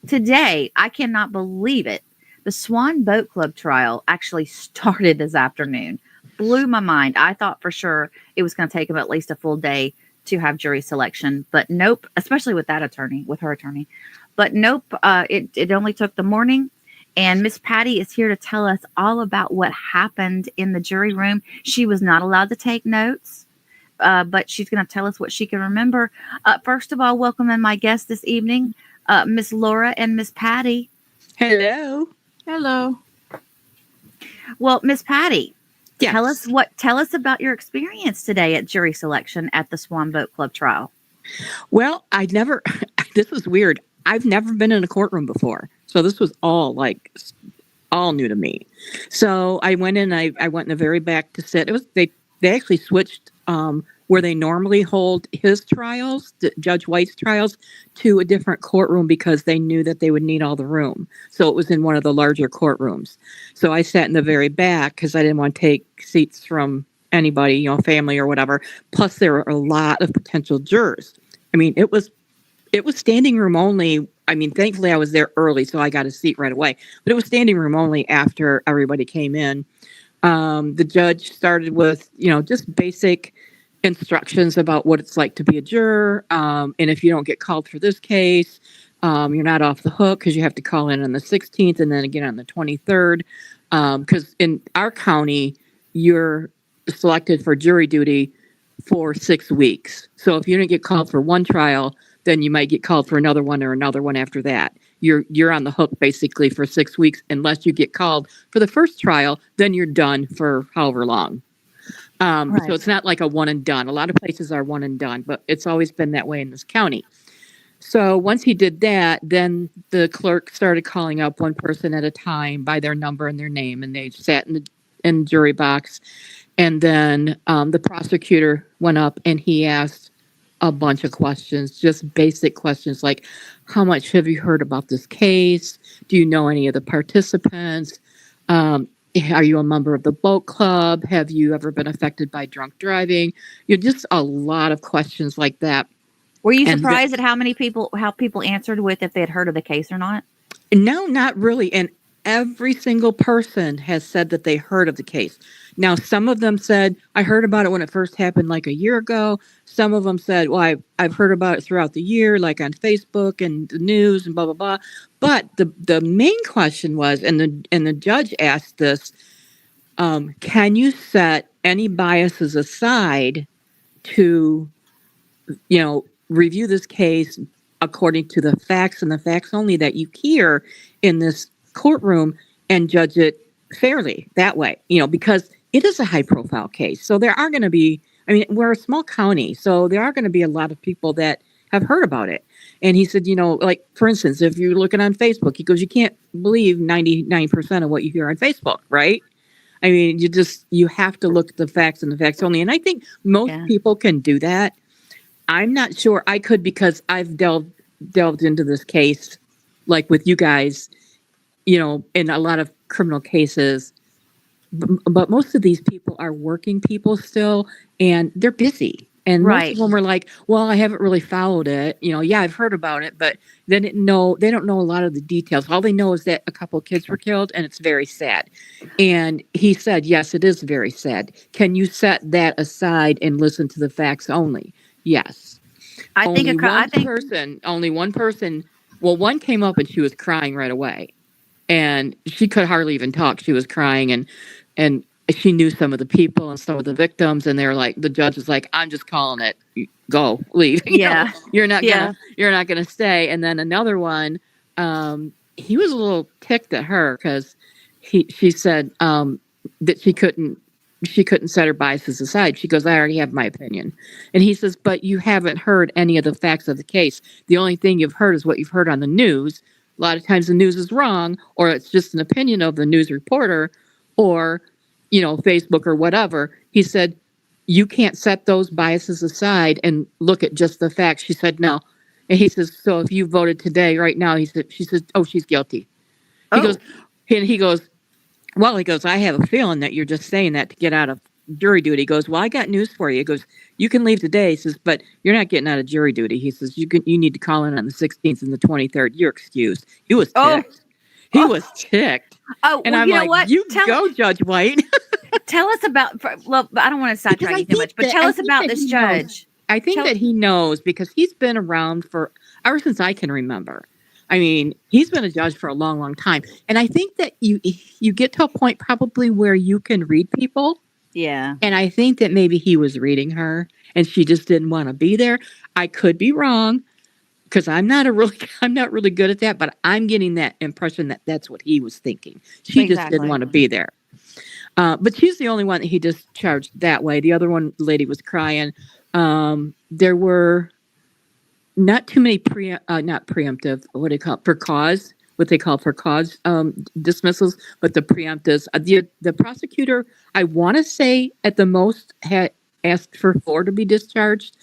today, I cannot believe it. The Swan Boat Club trial actually started this afternoon. Blew my mind. I thought for sure it was going to take them at least a full day to have jury selection, but nope, especially with that attorney, with her attorney. But nope, it only took the morning. And Miss Patty is here to tell us all about what happened in the jury room. She was not allowed to take notes, but she's going to tell us what she can remember. First of all, welcome in my guests this evening, Miss Laura and Miss Patty. Hello. Hello. Well, Miss Patty, Yes. tell us about your experience today at jury selection at the Swan Boat Club trial. Well, this was weird. I've never been in a courtroom before. So this was all new to me. So I went in, I went in the very back to sit. They actually switched where they normally hold his trials, Judge White's trials, to a different courtroom because they knew that they would need all the room. So it was in one of the larger courtrooms. So I sat in the very back because I didn't want to take seats from anybody, family or whatever. Plus, there were a lot of potential jurors. I mean, it was standing room only. I mean, thankfully I was there early, so I got a seat right away. But it was standing room only after everybody came in. The judge started with, just basic instructions about what it's like to be a juror. And if you don't get called for this case, you're not off the hook because you have to call in on the 16th and then again on the 23rd. Because in our county, you're selected for jury duty for 6 weeks. So if you didn't get called for one trial, then you might get called for another one or another one after that. You're on the hook basically for 6 weeks unless you get called for the first trial. Then you're done for however long. Right. So it's not like a one and done. A lot of places are one and done, but it's always been that way in this county. So once he did that, then the clerk started calling up one person at a time by their number and their name, and they sat in the jury box. And then the prosecutor went up and he asked a bunch of questions, just basic questions like, how much have you heard about this case? Do you know any of the participants? Are you a member of the boat club? Have you ever been affected by drunk driving? Just a lot of questions like that. Were you surprised at how people answered with if they had heard of the case or not? No, not really. And every single person has said that they heard of the case. Now, some of them said, I heard about it when it first happened like a year ago. Some of them said, well, I've heard about it throughout the year, like on Facebook and the news and blah, blah, blah. But the main question was, and the judge asked this, can you set any biases aside to, review this case according to the facts and the facts only that you hear in this courtroom and judge it fairly that way, because it is a high profile case. So there are going to be, we're a small county, so there are going to be a lot of people that have heard about it. And he said, like, for instance, if you're looking on Facebook, he goes, you can't believe 99% of what you hear on Facebook, right? You have to look at the facts and the facts only. And I think most people can do that. I'm not sure I could because I've delved into this case, like with you guys, in a lot of criminal cases. But most of these people are working people still, and they're busy. And most of them were like, well, I haven't really followed it. I've heard about it, but they don't know a lot of the details. All they know is that a couple of kids were killed, and it's very sad. And he said, yes, it is very sad. Can you set that aside and listen to the facts only? Yes. Only one person. Well, one came up and she was crying right away, and she could hardly even talk. She was crying, and she knew some of the people and some of the victims, and they're like, the judge was like, I'm just calling it. Go, leave. You're not gonna stay. And then another one, he was a little ticked at her because she said that she couldn't set her biases aside. She goes, I already have my opinion. And he says, but you haven't heard any of the facts of the case. The only thing you've heard is what you've heard on the news. A lot of times the news is wrong, or it's just an opinion of the news reporter, or, Facebook or whatever. He said, you can't set those biases aside and look at just the facts. She said, no. And he says, so if you voted today, right now, she said, oh, she's guilty. He goes, I have a feeling that you're just saying that to get out of jury duty. He goes, well, I got news for you. He goes, you can leave today. He says, but you're not getting out of jury duty. He says, you need to call in on the 16th and the 23rd. You're excused. He was Oh, ticked. He oh, was ticked. oh. And Well, I'm you know like, what? you go, Judge White. Tell us about. Well, I don't want to Because sidetrack you too much, but tell us about this he knows. judge. I think Tell. that he knows because he's been around for ever since I can remember. I mean, he's been a judge for a long, long time. And I think that you get to a point probably where you can read people. Yeah. And I think that maybe he was reading her and she just didn't want to be there. I could be wrong because I'm not really good at that, but I'm getting that impression that that's what he was thinking. She just didn't Exactly. want to be there. But she's the only one that he discharged that way. The other one, lady, was crying. There were not too many not preemptive. What do they call it? For cause? What they call for cause dismissals, but the preemptives. The prosecutor, I want to say, at the most had asked for 4 to be discharged.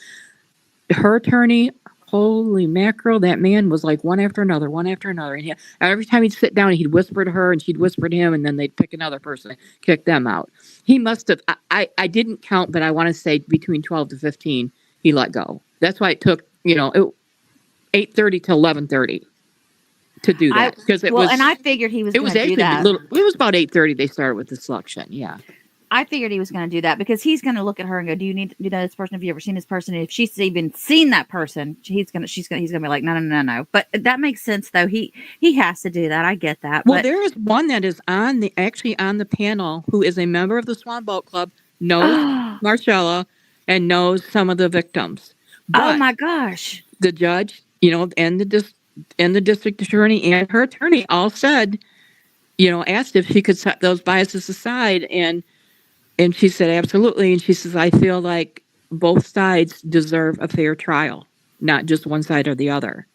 Her attorney, holy mackerel, that man was like one after another, one after another. And every time he'd sit down, he'd whisper to her and she'd whisper to him, and then they'd pick another person and kick them out. He must have, I didn't count, but I want to say between 12 to 15, he let go. That's why it took, 8:30 to 11:30 to do that. Because and I figured he was it going was to do actually that. it was about 8:30 they started with the selection. Yeah. I figured he was going to do that because he's going to look at her and go, "Do you know this person? Have you ever seen this person?" And if she's even seen that person, he's going to be like, "No." But that makes sense, though. He has to do that. I get that. Well, But there is one that is actually on the panel who is a member of the Swan Boat Club, knows Marshella, and knows some of the victims. oh But my gosh, the judge, and the district attorney and her attorney all said, asked if she could set those biases aside, and she said absolutely. And she says, I feel like both sides deserve a fair trial, not just one side or the other.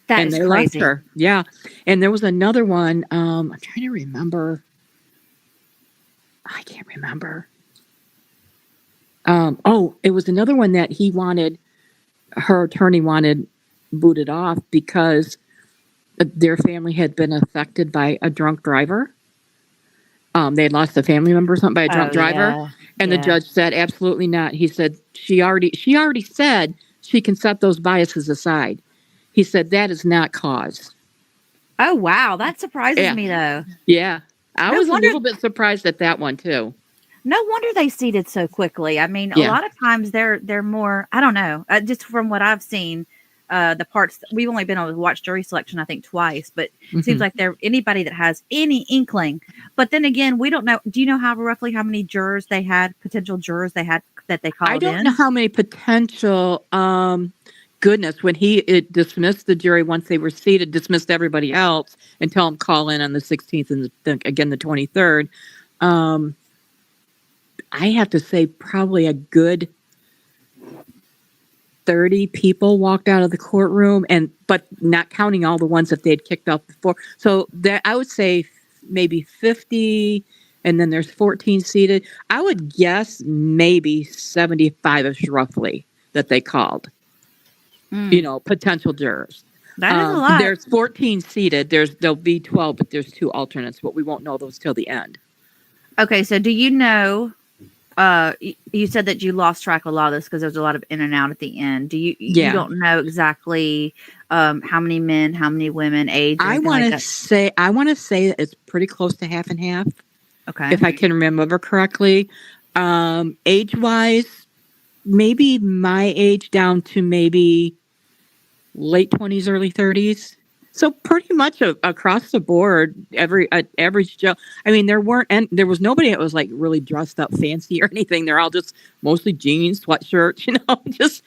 that And is they left crazy. her. Yeah. And there was another one. I'm trying to remember. I can't remember. It was another one that her attorney wanted booted off because their family had been affected by a drunk driver. They had lost a family member or something by a drunk driver. Yeah. And the judge said, absolutely not. He said, she already said she can set those biases aside. He said, that is not cause. Oh wow, that surprises me though. Yeah. I No was wonder- a little bit surprised at that one too. No wonder they seeded so quickly. I mean, a lot of times they're more. I don't know. Just from what I've seen, the parts we've only been able to watch jury selection, I think twice, but it seems like they're anybody that has any inkling. But then again, we don't know. Do you know roughly how many potential jurors they had that they called in? I don't know how many potential. Goodness, when he dismissed the jury once they were seated, dismissed everybody else and tell them call in on the 16th and again the 23rd. I have to say probably a good 30 people walked out of the courtroom, but not counting all the ones that they'd kicked off before. So I would say maybe 50, and then there's 14 seated. I would guess maybe 75-ish roughly that they called, potential jurors. That is a lot. There's 14 seated. There'll be 12, but there's 2 alternates, but we won't know those till the end. Okay, so do you know? You said that you lost track of a lot of this because there was a lot of in and out at the end. Do you? You don't know exactly how many men, how many women, age. I want to say that it's pretty close to half and half. Okay, if I can remember correctly. Age wise, maybe my age down to maybe late 20s, early 30s. So pretty much across the board, average Joe. I mean, there was nobody that was like really dressed up fancy or anything. They're all just mostly jeans, sweatshirts,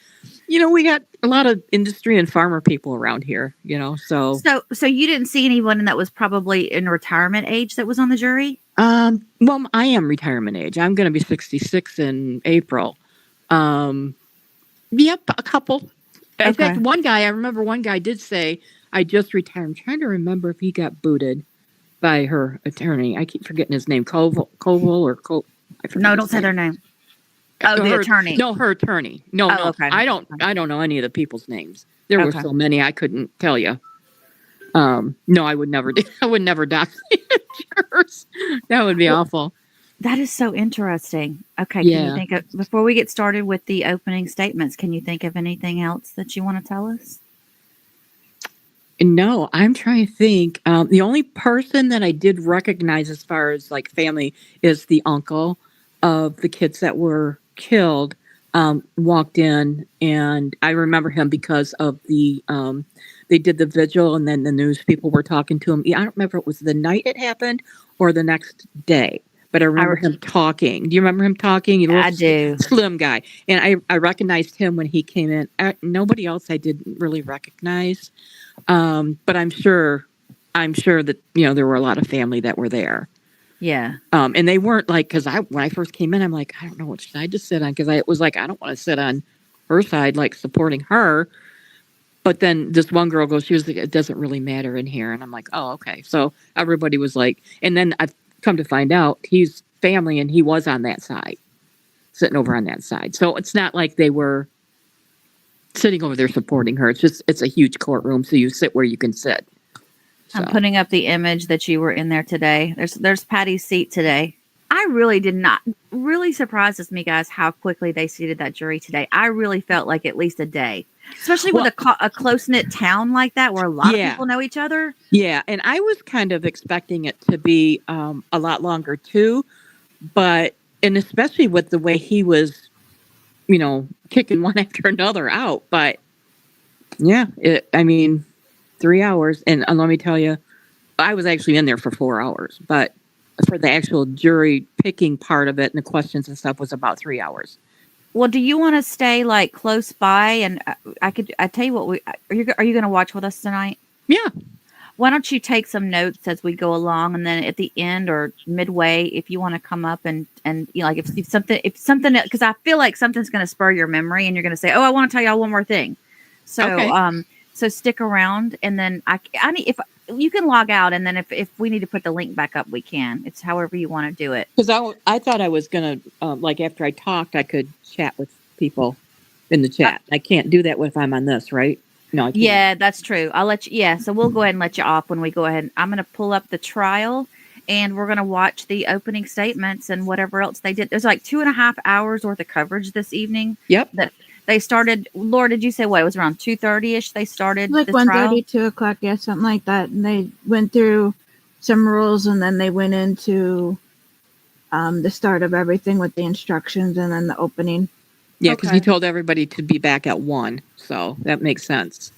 we got a lot of industry and farmer people around here, so. So you didn't see anyone that was probably in retirement age that was on the jury? Well, I am retirement age. I'm going to be 66 in April. Yep, a couple. In fact, I remember one guy did say, I just retired. I'm trying to remember if he got booted by her attorney. I keep forgetting his name. Koval or Cole. No, don't say their name. Oh, the attorney. No, her attorney. No. Okay. I don't know any of the people's names. There were so many I couldn't tell you. No, I would never dox jurors. That would be awful. That is so interesting. Okay, can you Yeah. think of, before we get started with the opening statements, can you think of anything else that you want to tell us? No, I'm trying to think. The only person that I did recognize as far as like family is the uncle of the kids that were killed. Walked in, and I remember him because of they did the vigil, and then the news people were talking to him. Yeah, I don't remember if it was the night it happened or the next day, but I I, remember him talking. Do you remember him talking? He's a I little do. slim guy, and I recognized him when he came in. Nobody else I didn't really recognize. But I'm sure that, there were a lot of family that were there. Yeah. And they weren't like, because when I first came in, I'm like, I don't know which side to sit on. Because I was like, I don't want to sit on her side, like supporting her. But then this one girl goes, she was like, it doesn't really matter in here. And I'm like, oh, okay. So everybody was like, and then I've come to find out he's family and he was on that side, sitting over on that side. So it's not like they were sitting over there supporting her. It's a huge courtroom. So you sit where you can sit. So. I'm putting up the image that you were in there today. There's Patty's seat today. I really did not really surprises me, guys, how quickly they seated that jury today. I really felt like at least a day, especially with a close knit town like that where a lot of people know each other. Yeah, and I was kind of expecting it to be a lot longer too, and especially with the way he was, kicking one after another out. But yeah, 3 hours, and let me tell you, I was actually in there for 4 hours, but for the actual jury picking part of it and the questions and stuff was about 3 hours. Well, do you want to stay like close by? And I tell you what, are you going to watch with us tonight? Yeah. Why don't you take some notes as we go along, and then at the end or midway, if you want to come up and like if something, because I feel like something's going to spur your memory, and you're going to say, oh, I want to tell y'all one more thing. So, okay. So stick around, and then I mean, if you can log out, and then if we need to put the link back up, we can. It's however you want to do it. Because I thought I was gonna like after I talked, I could chat with people in the chat. I can't do that if I'm on this, right? No, I can't. Yeah, that's true. I'll let you. Yeah, so we'll go ahead and let you off when we go ahead. I'm going to pull up the trial, and we're going to watch the opening statements and whatever else they did. There's like 2.5 hours worth of coverage this evening. Yep. That they started. Laura, did you say what? It was around 2:30ish. They started like 1:30, 2 o'clock, yeah, something like that. And they went through some rules, and then they went into the start of everything with the instructions, and then the opening. Yeah, because he told everybody to be back at 1, so that makes sense.